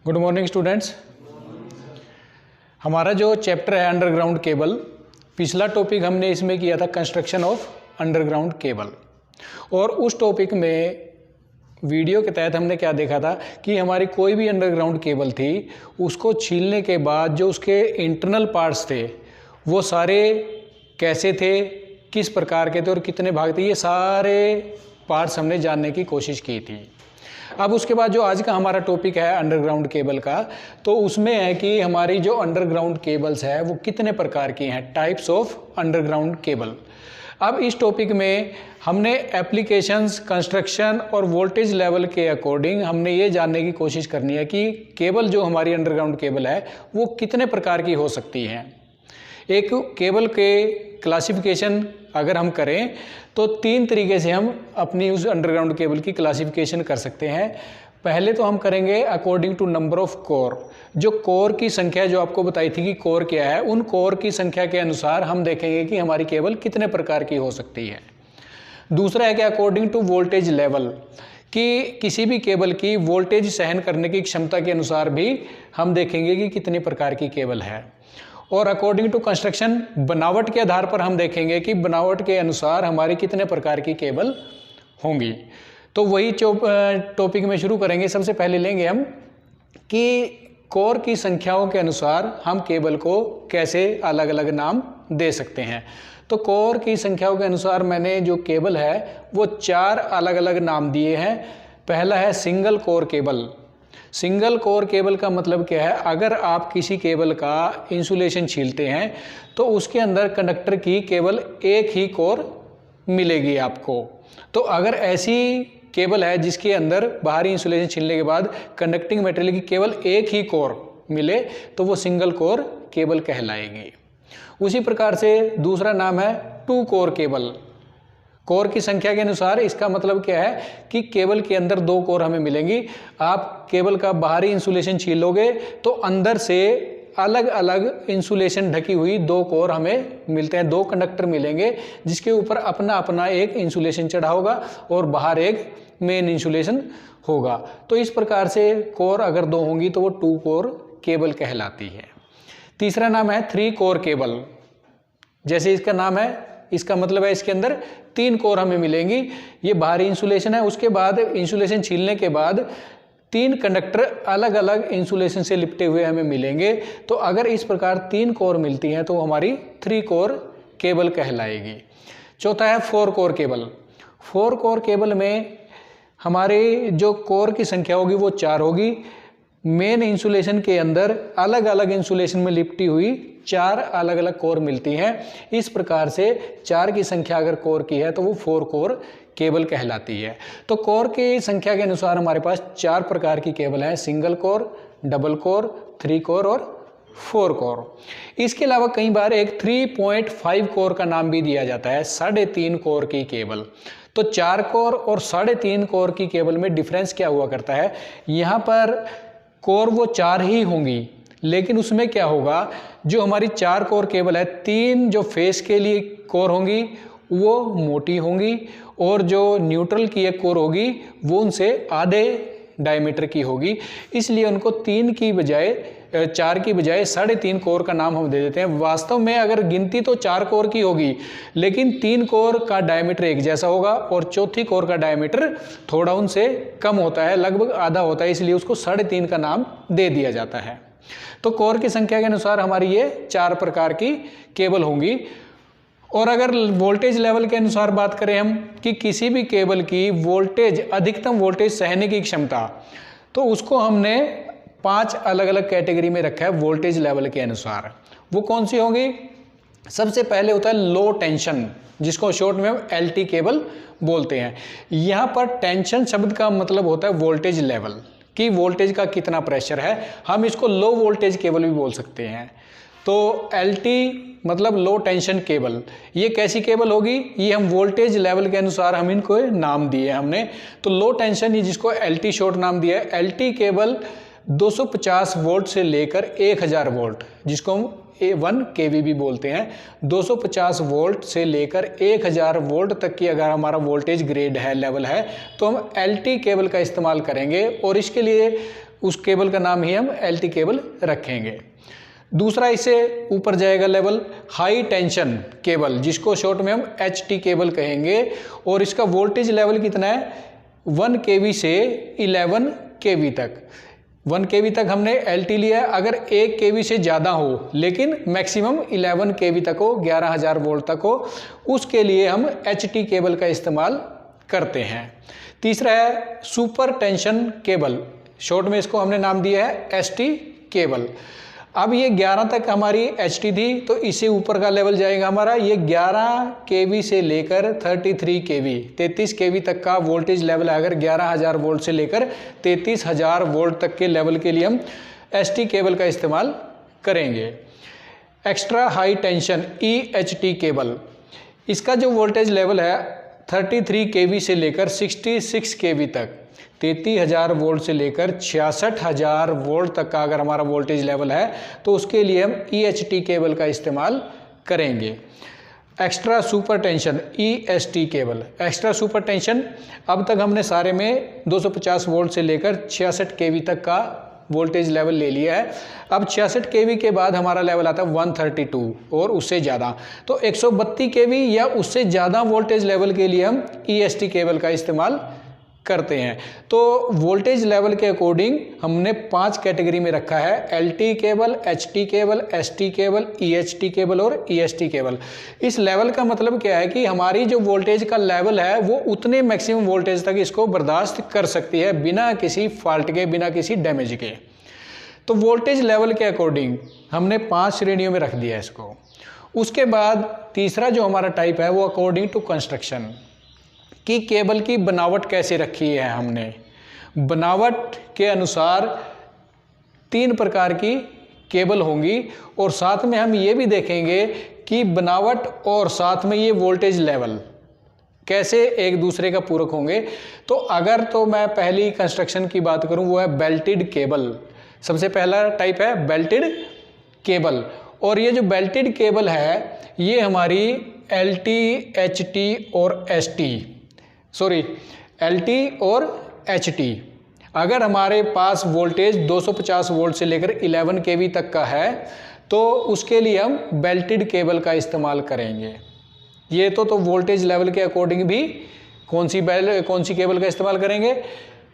Good morning students. हमारा जो chapter है अंडरग्राउंड केबल, पिछला टॉपिक हमने इसमें किया था कंस्ट्रक्शन ऑफ अंडरग्राउंड केबल। और उस टॉपिक में वीडियो के तहत हमने क्या देखा था कि हमारी कोई भी अंडरग्राउंड केबल थी, उसको छीलने के बाद जो उसके इंटरनल पार्ट्स थे वो सारे कैसे थे, किस प्रकार के थे और कितने भाग थे, ये सारे पार्ट्स हमने जानने की कोशिश की थी। अब उसके बाद जो आज का हमारा टॉपिक है अंडरग्राउंड केबल का, तो उसमें है कि हमारी जो अंडरग्राउंड केबल्स है वो कितने प्रकार की हैं, टाइप्स ऑफ अंडरग्राउंड केबल। अब इस टॉपिक में हमने एप्लीकेशंस, कंस्ट्रक्शन और वोल्टेज लेवल के अकॉर्डिंग हमने ये जानने की कोशिश करनी है कि केबल जो हमारी अंडरग्राउंड केबल है वो कितने प्रकार की हो सकती हैं। एक केबल के क्लासिफिकेशन अगर हम करें तो तीन तरीके से हम अपनी उस अंडरग्राउंड केबल की क्लासिफिकेशन कर सकते हैं। पहले तो हम करेंगे according to number of core. जो कोर की संख्या जो आपको बताई थी कि कोर क्या है, उन कोर की संख्या के अनुसार हम देखेंगे कि हमारी केबल कितने प्रकार की हो सकती है। दूसरा है कि अकॉर्डिंग टू वोल्टेज लेवल, कि किसी भी केबल की वोल्टेज सहन करने की क्षमता के अनुसार भी हम देखेंगे कि कितनी प्रकार की केबल है। और अकॉर्डिंग टू कंस्ट्रक्शन, बनावट के आधार पर हम देखेंगे कि बनावट के अनुसार हमारी कितने प्रकार की केबल होंगी। तो वही टॉपिक में शुरू करेंगे। सबसे पहले लेंगे हम कि कोर की संख्याओं के अनुसार हम केबल को कैसे अलग अलग नाम दे सकते हैं। तो कोर की संख्याओं के अनुसार मैंने जो केबल है वो चार अलग अलग नाम दिए हैं। पहला है single core cable. Single core cable का मतलब क्या है, अगर आप किसी केबल का इंसुलेशन छीलते हैं तो उसके अंदर कंडक्टर की केवल एक ही कोर मिलेगी आपको। तो अगर ऐसी केबल है जिसके अंदर बाहरी इंसुलेशन छीलने के बाद कंडक्टिंग मटेरियल की केवल एक ही कोर मिले तो वो सिंगल कोर केबल कहलाएगी। उसी प्रकार से दूसरा नाम है टू कोर केबल। कोर की संख्या के अनुसार इसका मतलब क्या है कि केबल के अंदर दो कोर हमें मिलेंगी। आप केबल का बाहरी इंसुलेशन छीलोगे तो अंदर से अलग अलग इंसुलेशन ढकी हुई दो कोर हमें मिलते हैं, दो कंडक्टर मिलेंगे जिसके ऊपर अपना अपना एक इंसुलेशन चढ़ा होगा और बाहर एक मेन इंसुलेशन होगा। तो इस प्रकार से कोर अगर दो होंगी तो वो टू कोर केबल कहलाती है। तीसरा नाम है थ्री कोर केबल। जैसे इसका नाम है, इसका मतलब है इसके अंदर तीन कोर हमें मिलेंगी। ये बाहरी इंसुलेशन है, उसके बाद इंसुलेशन छीलने के बाद तीन कंडक्टर अलग अलग इंसुलेशन से लिपटे हुए हमें मिलेंगे। तो अगर इस प्रकार तीन कोर मिलती हैं तो हमारी थ्री कोर केबल कहलाएगी। चौथा है four core cable. Four core cable में हमारे जो कोर की संख्या होगी वो चार होगी। मेन इंसुलेशन के अंदर अलग अलग इंसुलेशन में लिपटी हुई चार अलग अलग कोर मिलती हैं। इस प्रकार से चार की संख्या अगर कोर की है तो वो फोर कोर केबल कहलाती है। तो कोर की संख्या के अनुसार हमारे पास चार प्रकार की केबल है, single core, double core, three core और फोर कोर। इसके अलावा कई बार एक 3.5 कोर का नाम भी दिया जाता है, 3.5 कोर की केबल। तो चार कोर और 3.5 कोर की केबल में डिफरेंस क्या हुआ करता है, यहाँ पर कोर वो चार ही होंगी, लेकिन उसमें क्या होगा, जो हमारी चार कोर केबल है, तीन जो फेस के लिए कोर होंगी वो मोटी होंगी और जो न्यूट्रल की एक कोर होगी वो उनसे आधे डायमीटर की होगी। इसलिए उनको तीन की बजाय, चार की बजाय 3.5 कोर का नाम हम दे देते हैं। वास्तव में अगर गिनती तो चार कोर की होगी, लेकिन तीन कोर का डायमीटर एक जैसा होगा और चौथी कोर का डायमीटर थोड़ा उनसे कम होता है, लगभग आधा होता है, इसलिए उसको 3.5 का नाम दे दिया जाता है। तो कोर की संख्या के अनुसार हमारी ये चार प्रकार की केबल होंगी। और अगर वोल्टेज लेवल के अनुसार बात करें हम कि किसी भी केबल की वोल्टेज, अधिकतम वोल्टेज सहने की क्षमता, तो उसको हमने 5 अलग अलग कैटेगरी में रखा है वोल्टेज लेवल के अनुसार। वो कौन सी होंगी? सबसे पहले होता है लो टेंशन, जिसको शॉर्ट में हम LT केबल बोलते हैं। यहाँ पर टेंशन शब्द का मतलब होता है वोल्टेज लेवल, कि वोल्टेज का कितना प्रेशर है। हम इसको लो वोल्टेज केबल भी बोल सकते हैं। तो LT मतलब लो टेंशन केबल। ये कैसी केबल होगी? ये हम वोल्टेज लेवल के अनुसार हम इनको नाम दिए हमने। तो लो टेंशन, ये जिसको LT शॉर्ट नाम दिया है, LT केबल 250 वोल्ट से लेकर 1000 वोल्ट, जिसको हम 1 kV भी बोलते हैं, 250 वोल्ट से लेकर 1000 वोल्ट तक की अगर हमारा वोल्टेज ग्रेड है, लेवल है, तो हम LT केबल का इस्तेमाल करेंगे। और इसके लिए उस केबल का नाम ही हम LT केबल रखेंगे। दूसरा इससे ऊपर जाएगा लेवल हाई टेंशन केबल, जिसको शॉर्ट में हम HT केबल कहेंगे, और इसका वोल्टेज लेवल कितना है 1 kV से 11 kV तक। 1 kV तक हमने LT लिया, अगर 1 kV से ज़्यादा हो लेकिन मैक्सिमम 11 kV तक हो, 11,000 वोल्ट तक हो, उसके लिए हम HT केबल का इस्तेमाल करते हैं। तीसरा है सुपर टेंशन केबल, शॉर्ट में इसको हमने नाम दिया है ST केबल। अब ये 11 तक हमारी HT थी, तो इससे ऊपर का लेवल जाएगा हमारा ये 11 kV से लेकर 33 kV 33 kV तक का वोल्टेज लेवल है। अगर 11,000 वोल्ट से लेकर 33,000 वोल्ट तक के लेवल के लिए हम ST केबल का इस्तेमाल करेंगे। Extra high tension EHT cable, इसका जो वोल्टेज लेवल है 33 kV से लेकर 66 kV तक, 33,000 वोल्ट से लेकर 66,000 वोल्ट तक का अगर हमारा वोल्टेज लेवल है तो उसके लिए हम EHT केबल का इस्तेमाल करेंगे। Extra super tension EST cable, extra super tension अब तक हमने सारे में 250 वोल्ट से लेकर 66 kV तक का वोल्टेज लेवल ले लिया है। अब 66 kV के बाद हमारा लेवल आता है 132 और उससे ज़्यादा, तो 132 kV या उससे ज़्यादा वोल्टेज लेवल के लिए हम EST केबल का इस्तेमाल करते हैं। तो वोल्टेज लेवल के अकॉर्डिंग हमने 5 कैटेगरी में रखा है, LT cable, HT cable, ST cable, EHT cable और EST केबल। इस लेवल का मतलब क्या है कि हमारी जो वोल्टेज का लेवल है वो उतने मैक्सिमम वोल्टेज तक इसको बर्दाश्त कर सकती है बिना किसी फॉल्ट के, बिना किसी डैमेज के। तो वोल्टेज लेवल के अकॉर्डिंग हमने 5 श्रेणियों में रख दिया है इसको। उसके बाद तीसरा जो हमारा टाइप है वो अकॉर्डिंग टू कंस्ट्रक्शन, कि केबल की बनावट कैसे रखी है हमने। बनावट के अनुसार 3 प्रकार की केबल होंगी, और साथ में हम ये भी देखेंगे कि बनावट और साथ में ये वोल्टेज लेवल कैसे एक दूसरे का पूरक होंगे। तो अगर तो मैं पहली कंस्ट्रक्शन की बात करूं वो है बेल्टेड केबल। सबसे पहला टाइप है बेल्टेड केबल, और ये जो बेल्टेड केबल है ये हमारी LT और HT। अगर हमारे पास वोल्टेज 250 वोल्ट से लेकर 11 kV तक का है तो उसके लिए हम बेल्टेड केबल का इस्तेमाल करेंगे। ये तो वोल्टेज लेवल के अकॉर्डिंग भी कौन सी केबल का इस्तेमाल करेंगे,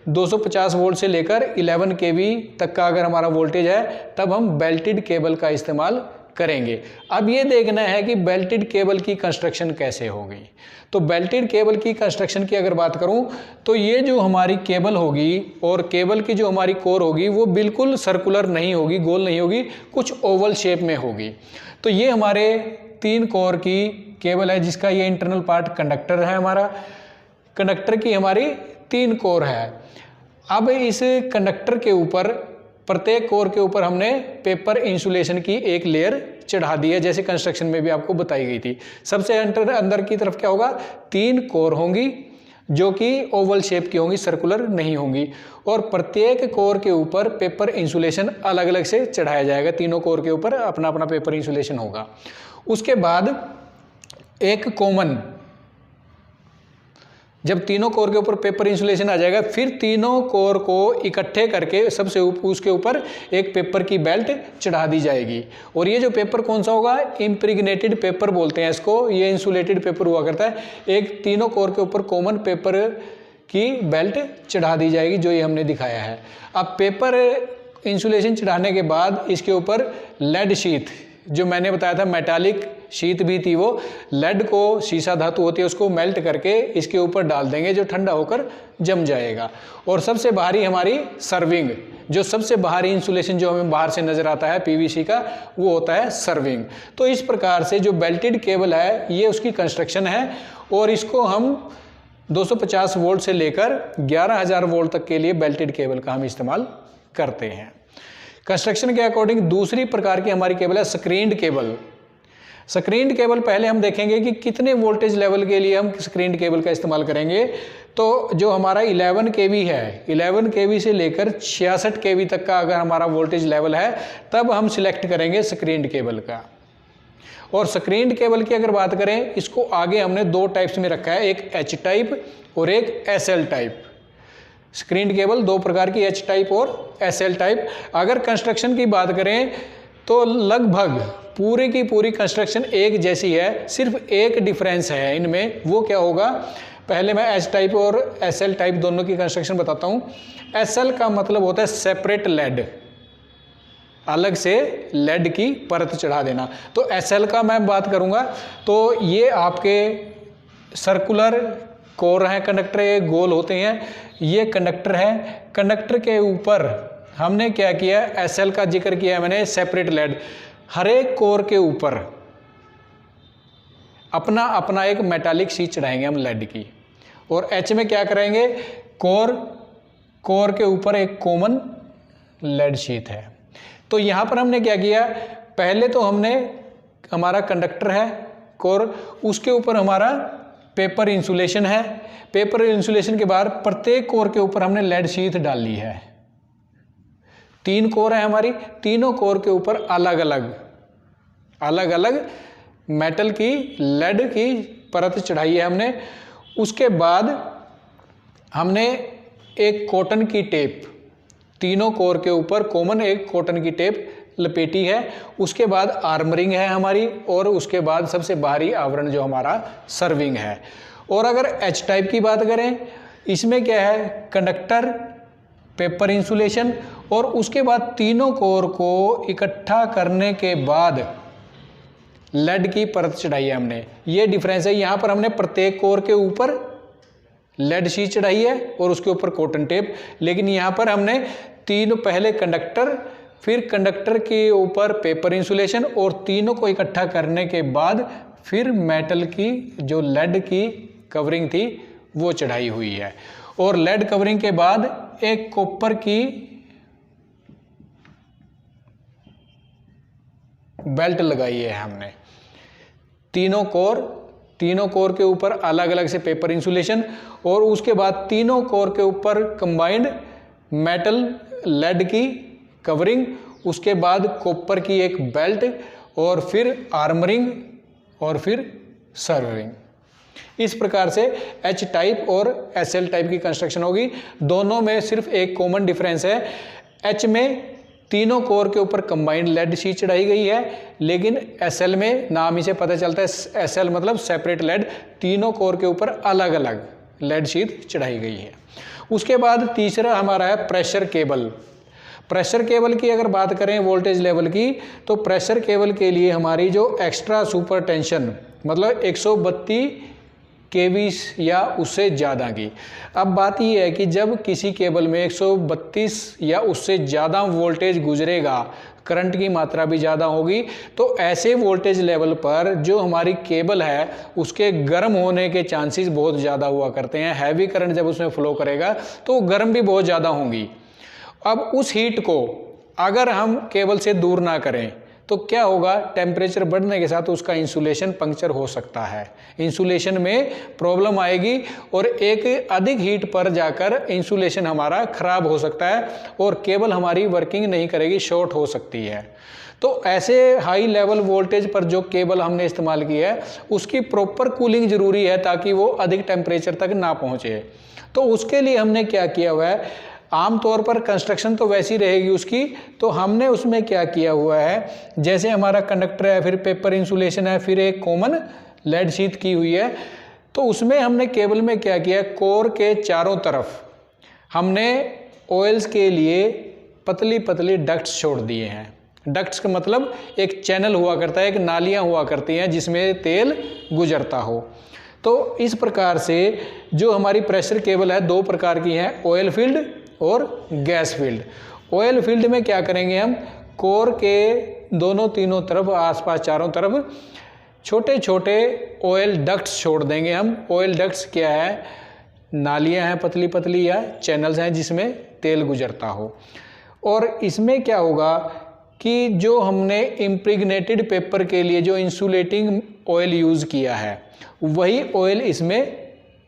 250 वोल्ट से लेकर 11 kV तक का अगर हमारा वोल्टेज है तब हम बेल्टेड केबल का इस्तेमाल करेंगे। अब ये देखना है कि बेल्टेड केबल की कंस्ट्रक्शन कैसे होगी। तो बेल्टेड केबल की कंस्ट्रक्शन की अगर बात करूं तो ये जो हमारी केबल होगी और केबल की जो हमारी कोर होगी वो बिल्कुल सर्कुलर नहीं होगी, गोल नहीं होगी, कुछ ओवल शेप में होगी। तो ये हमारे 3 कोर की केबल है, जिसका ये इंटरनल पार्ट कंडक्टर है। हमारा कंडक्टर की हमारी 3 कोर है। अब इस कंडक्टर के ऊपर, प्रत्येक कोर के ऊपर हमने पेपर इंसुलेशन की एक लेयर चढ़ा दी है, जैसे कंस्ट्रक्शन में भी आपको बताई गई थी। सबसे अंदर की तरफ क्या होगा, 3 कोर होंगी जो कि ओवल शेप की होंगी, सर्कुलर नहीं होंगी, और प्रत्येक कोर के ऊपर पेपर इंसुलेशन अलग अलग से चढ़ाया जाएगा। तीनों कोर के ऊपर अपना अपना पेपर इंसुलेशन होगा। उसके बाद एक कॉमन, जब तीनों कोर के ऊपर पेपर इंसुलेशन आ जाएगा फिर तीनों कोर को इकट्ठे करके सबसे उसके ऊपर एक पेपर की बेल्ट चढ़ा दी जाएगी। और ये जो पेपर कौन सा होगा, इम्प्रेग्नेटेड पेपर बोलते हैं इसको, ये इंसुलेटेड पेपर हुआ करता है। एक तीनों कोर के ऊपर कॉमन पेपर की बेल्ट चढ़ा दी जाएगी, जो ये हमने दिखाया है। अब पेपर इंसुलेशन चढ़ाने के बाद इसके ऊपर लेड शीट, जो मैंने बताया था मेटालिक शीट भी थी, वो लेड को, शीशा धातु होती है, उसको मेल्ट करके इसके ऊपर डाल देंगे, जो ठंडा होकर जम जाएगा। और सबसे बाहरी हमारी सर्विंग, जो सबसे बाहरी इंसुलेशन जो हमें बाहर से नजर आता है PVC का, वो होता है सर्विंग। तो इस प्रकार से जो बेल्टेड केबल है ये उसकी कंस्ट्रक्शन है, और इसको हम 250 वोल्ट से लेकर 11,000 वोल्ट तक के लिए बेल्टेड केबल का हम इस्तेमाल करते हैं। कंस्ट्रक्शन के अकॉर्डिंग दूसरी प्रकार की हमारी केबल है स्क्रीन्ड केबल। स्क्रीन्ड केबल पहले हम देखेंगे कि कितने वोल्टेज लेवल के लिए हम स्क्रीन्ड केबल का इस्तेमाल करेंगे। तो जो हमारा 11 kV है, 11 kV से लेकर 66 kV तक का अगर हमारा वोल्टेज लेवल है तब हम सिलेक्ट करेंगे स्क्रीन्ड केबल का। और स्क्रीन्ड केबल की अगर बात करें, इसको आगे हमने 2 टाइप्स में रखा है, एक H टाइप और एक SL टाइप। स्क्रीन केबल दो प्रकार की, एच टाइप और एसएल टाइप। अगर कंस्ट्रक्शन की बात करें तो लगभग पूरी की पूरी कंस्ट्रक्शन एक जैसी है, सिर्फ एक डिफरेंस है इनमें। वो क्या होगा, पहले मैं एच टाइप और एसएल टाइप दोनों की कंस्ट्रक्शन बताता हूँ। एसएल का मतलब होता है सेपरेट लेड, अलग से लेड की परत चढ़ा देना। तो एसएल का मैं बात करूँगा तो ये आपके सर्कुलर कोर हैं, कंडक्टर ये गोल होते हैं, ये कंडक्टर है। कंडक्टर के ऊपर हमने क्या किया, एसएल का जिक्र किया मैंने, सेपरेट लेड। हर एक कोर के ऊपर अपना अपना एक मेटालिक शीट चढ़ाएंगे हम लेड की। और एच में क्या करेंगे, कोर के ऊपर एक कॉमन लेड शीट है। तो यहाँ पर हमने क्या किया, पहले तो हमने हमारा कंडक्टर है कोर, उसके ऊपर हमारा पेपर इंसुलेशन है। पेपर इंसुलेशन के बाद प्रत्येक कोर के ऊपर हमने लेड शीट डाली है। 3 कोर है हमारी, तीनों कोर के ऊपर अलग अलग मेटल की लेड की परत चढ़ाई है हमने। उसके बाद हमने एक कॉटन की टेप, तीनों कोर के ऊपर कॉमन एक कॉटन की टेप लपेटी है। उसके बाद आर्मरिंग है हमारी, और उसके बाद सबसे बाहरी आवरण जो हमारा सर्विंग है। और अगर एच टाइप की बात करें, इसमें क्या है, कंडक्टर, पेपर इंसुलेशन, और उसके बाद तीनों कोर को इकट्ठा करने के बाद लेड की परत चढ़ाई है हमने। ये डिफरेंस है, यहाँ पर हमने प्रत्येक कोर के ऊपर लेड शीट चढ़ाई है और उसके ऊपर कॉटन टेप, लेकिन यहाँ पर हमने तीनों, पहले कंडक्टर, फिर कंडक्टर के ऊपर पेपर इंसुलेशन, और तीनों को इकट्ठा करने के बाद फिर मेटल की जो लेड की कवरिंग थी वो चढ़ाई हुई है। और लेड कवरिंग के बाद एक कॉपर की बेल्ट लगाई है हमने। तीनों कोर के ऊपर अलग अलग से पेपर इंसुलेशन, और उसके बाद तीनों कोर के ऊपर कंबाइंड मेटल लेड की कवरिंग, उसके बाद कॉपर की एक बेल्ट, और फिर आर्मरिंग, और फिर सर्विंग। इस प्रकार से एच टाइप और एसएल टाइप की कंस्ट्रक्शन होगी। दोनों में सिर्फ एक कॉमन डिफरेंस है, एच में तीनों कोर के ऊपर कंबाइंड लेड शीट चढ़ाई गई है, लेकिन एसएल में नाम ही से पता चलता है, एसएल मतलब सेपरेट लेड, तीनों कोर के ऊपर अलग अलग लेड शीट चढ़ाई गई है। उसके बाद तीसरा हमारा है प्रेशर केबल। प्रेशर केबल की अगर बात करें वोल्टेज लेवल की, तो प्रेशर केबल के लिए हमारी जो एक्स्ट्रा सुपर टेंशन मतलब 132 केवी या उससे ज़्यादा की। अब बात यह है कि जब किसी केबल में 132 या उससे ज़्यादा वोल्टेज गुजरेगा, करंट की मात्रा भी ज़्यादा होगी, तो ऐसे वोल्टेज लेवल पर जो हमारी केबल है उसके गर्म होने के चांसेस बहुत ज़्यादा हुआ करते हैं। हैवी करंट जब उसमें फ्लो करेगा तो गर्म भी बहुत ज़्यादा होंगी। अब उस हीट को अगर हम केबल से दूर ना करें तो क्या होगा, टेम्परेचर बढ़ने के साथ उसका इंसुलेशन पंक्चर हो सकता है, इंसुलेशन में प्रॉब्लम आएगी, और एक अधिक हीट पर जाकर इंसुलेशन हमारा खराब हो सकता है और केबल हमारी वर्किंग नहीं करेगी, शॉर्ट हो सकती है। तो ऐसे हाई लेवल वोल्टेज पर जो केबल हमने इस्तेमाल की है उसकी प्रॉपर कूलिंग ज़रूरी है ताकि वो अधिक टेम्परेचर तक ना पहुँचे। तो उसके लिए हमने क्या किया हुआ है, आमतौर पर कंस्ट्रक्शन तो वैसी रहेगी उसकी, तो हमने उसमें क्या किया हुआ है, जैसे हमारा कंडक्टर है, फिर पेपर इंसुलेशन है, फिर एक कॉमन लेड शीट की हुई है, तो उसमें हमने केबल में क्या किया, कोर के चारों तरफ हमने ऑयल्स के लिए पतली पतली डक्ट्स छोड़ दिए हैं। डक्ट्स का मतलब एक चैनल हुआ करता है, एक नालियाँ हुआ करती हैं जिसमें तेल गुजरता हो। तो इस प्रकार से जो हमारी प्रेशर केबल है 2 प्रकार की हैं, ऑयल फील्ड और गैस फील्ड। ऑयल फील्ड में क्या करेंगे हम, कोर के दोनों तीनों तरफ, आसपास चारों तरफ छोटे छोटे ऑयल डक्ट्स छोड़ देंगे हम। ऑयल डक्ट्स क्या है, नालियाँ हैं पतली पतली या चैनल्स हैं जिसमें तेल गुजरता हो। और इसमें क्या होगा कि जो हमने इम्प्रेग्नेटेड पेपर के लिए जो इंसुलेटिंग ऑयल यूज़ किया है वही ऑयल इसमें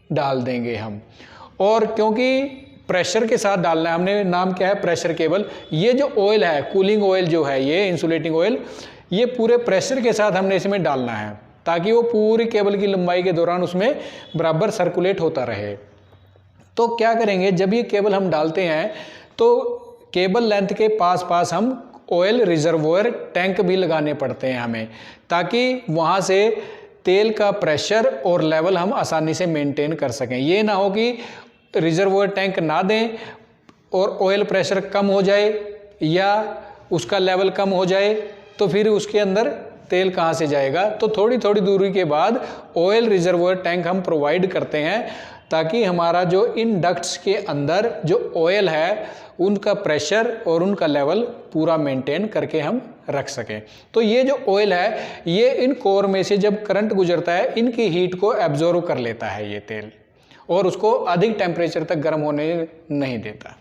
डाल देंगे हम। और क्योंकि प्रेशर के साथ डालना है, हमने नाम क्या है प्रेशर केबल, ये जो ऑयल है, कूलिंग ऑयल जो है, ये इंसुलेटिंग ऑयल, ये पूरे प्रेशर के साथ हमने इसमें डालना है ताकि वो पूरी केबल की लंबाई के दौरान उसमें बराबर सर्कुलेट होता रहे। तो क्या करेंगे, जब ये केबल हम डालते हैं तो केबल लेंथ के पास पास हम ऑयल रिजर्वोयर टैंक भी लगाने पड़ते हैं हमें, ताकि वहाँ से तेल का प्रेशर और लेवल हम आसानी से मेंटेन कर सकें। ये ना हो कि रिजर्वोयर टैंक ना दें और ऑयल प्रेशर कम हो जाए या उसका लेवल कम हो जाए, तो फिर उसके अंदर तेल कहाँ से जाएगा। तो थोड़ी थोड़ी दूरी के बाद ऑयल रिजर्वोयर टैंक हम प्रोवाइड करते हैं, ताकि हमारा जो इन डक्ट्स के अंदर जो ऑयल है उनका प्रेशर और उनका लेवल पूरा मेंटेन करके हम रख सकें। तो ये जो ऑयल है ये इन कोर में से जब करंट गुजरता है इनकी हीट को एब्जॉर्व कर लेता है ये तेल, और उसको अधिक टेम्परेचर तक गर्म होने नहीं देता।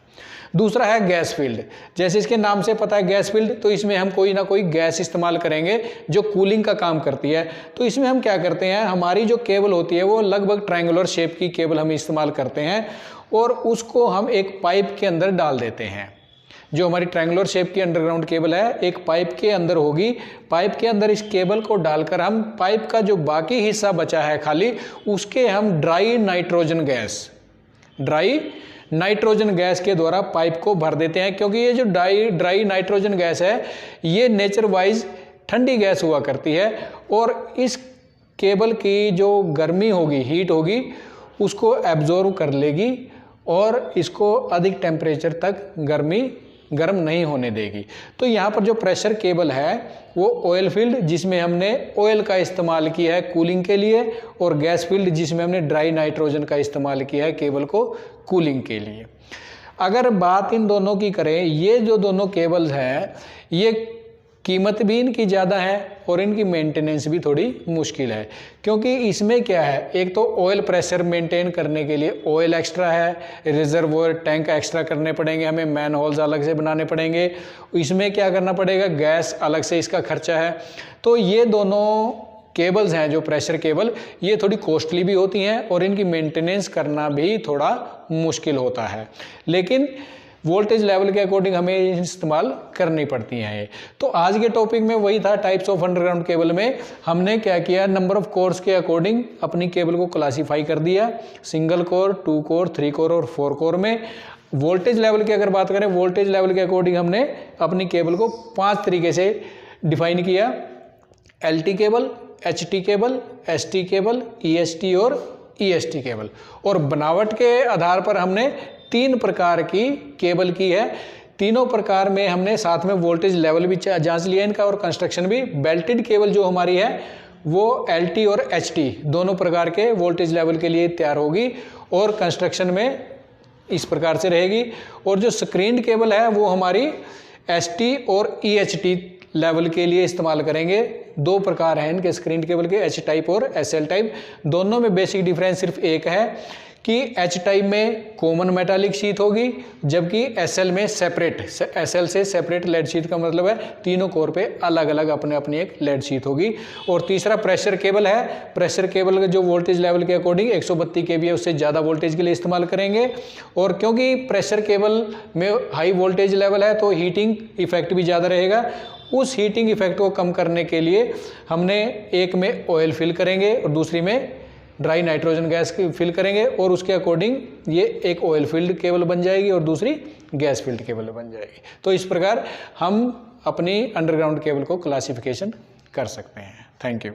दूसरा है गैस फील्ड। जैसे इसके नाम से पता है गैस फील्ड, तो इसमें हम कोई ना कोई गैस इस्तेमाल करेंगे जो कूलिंग का काम करती है। तो इसमें हम क्या करते हैं, हमारी जो केबल होती है वो लगभग ट्रायंगुलर शेप की केबल हम इस्तेमाल करते हैं और उसको हम एक पाइप के अंदर डाल देते हैं। जो हमारी ट्रायंगुलर शेप की अंडरग्राउंड केबल है एक पाइप के अंदर होगी। पाइप के अंदर इस केबल को डालकर हम पाइप का जो बाकी हिस्सा बचा है खाली, उसके हम ड्राई नाइट्रोजन गैस के द्वारा पाइप को भर देते हैं। क्योंकि ये जो ड्राई नाइट्रोजन गैस है ये नेचर वाइज ठंडी गैस हुआ करती है, और इस केबल की जो गर्मी होगी, हीट होगी, उसको एब्जॉर्व कर लेगी और इसको अधिक टेम्परेचर तक गर्म नहीं होने देगी। तो यहाँ पर जो प्रेशर केबल है वो ऑयल फील्ड, जिसमें हमने ऑयल का इस्तेमाल किया है कूलिंग के लिए, और गैस फील्ड जिसमें हमने ड्राई नाइट्रोजन का इस्तेमाल किया है केबल को कूलिंग के लिए। अगर बात इन दोनों की करें, ये जो दोनों केबल्स हैं ये कीमत भी इनकी ज़्यादा है और इनकी मेंटेनेंस भी थोड़ी मुश्किल है। क्योंकि इसमें क्या है, एक तो ऑयल प्रेशर मेंटेन करने के लिए ऑयल एक्स्ट्रा है, रिजर्वोयर टैंक एक्स्ट्रा करने पड़ेंगे, हमें मैन होल्स अलग से बनाने पड़ेंगे, इसमें क्या करना पड़ेगा, गैस अलग से इसका खर्चा है। तो ये दोनों केबल्स हैं जो प्रेशर केबल, ये थोड़ी कॉस्टली भी होती हैं और इनकी मेंटेनेंस करना भी थोड़ा मुश्किल होता है, लेकिन वोल्टेज लेवल के अकॉर्डिंग हमें इस्तेमाल करनी पड़ती हैं ये। तो आज के टॉपिक में वही था, टाइप्स ऑफ अंडरग्राउंड केबल में हमने क्या किया, नंबर ऑफ कोर्स के अकॉर्डिंग अपनी केबल को क्लासीफाई कर दिया, सिंगल कोर, 2 कोर, 3 कोर और 4 कोर में। वोल्टेज लेवल की अगर बात करें, वोल्टेज लेवल के अकॉर्डिंग हमने अपनी केबल को 5 तरीके से डिफाइन किया, LT cable, HT cable, ST cable, EST और EST केबल। और बनावट के आधार पर हमने 3 प्रकार की केबल की है। तीनों प्रकार में हमने साथ में वोल्टेज लेवल भी जांच लिया इनका, और कंस्ट्रक्शन भी। बेल्टेड केबल जो हमारी है वो LT और HT दोनों प्रकार के वोल्टेज लेवल के लिए तैयार होगी और कंस्ट्रक्शन में इस प्रकार से रहेगी। और जो स्क्रीन्ड केबल है वो हमारी ST और EHT लेवल के लिए इस्तेमाल करेंगे। 2 प्रकार हैं इनके स्क्रीन केबल के, H टाइप और SL टाइप। दोनों में बेसिक डिफरेंस सिर्फ एक है कि H टाइप में कॉमन मेटालिक शीट होगी, जबकि SL में सेपरेट, SL से सेपरेट लेड शीट का मतलब है तीनों कोर पे अलग अलग अपने अपनी एक लेड शीट होगी। और तीसरा प्रेशर केबल है। प्रेशर केबल का जो वोल्टेज लेवल के अकॉर्डिंग 132 kV है, उससे ज़्यादा वोल्टेज के लिए इस्तेमाल करेंगे। और क्योंकि प्रेशर केबल में हाई वोल्टेज लेवल है तो हीटिंग इफेक्ट भी ज़्यादा रहेगा। उस हीटिंग इफेक्ट को कम करने के लिए हमने एक में ऑयल फिल करेंगे और दूसरी में ड्राई नाइट्रोजन गैस फिल करेंगे, और उसके अकॉर्डिंग ये एक ऑयल फील्ड केबल बन जाएगी और दूसरी गैस फील्ड केबल बन जाएगी। तो इस प्रकार हम अपनी अंडरग्राउंड केबल को क्लासिफिकेशन कर सकते हैं। Thank you.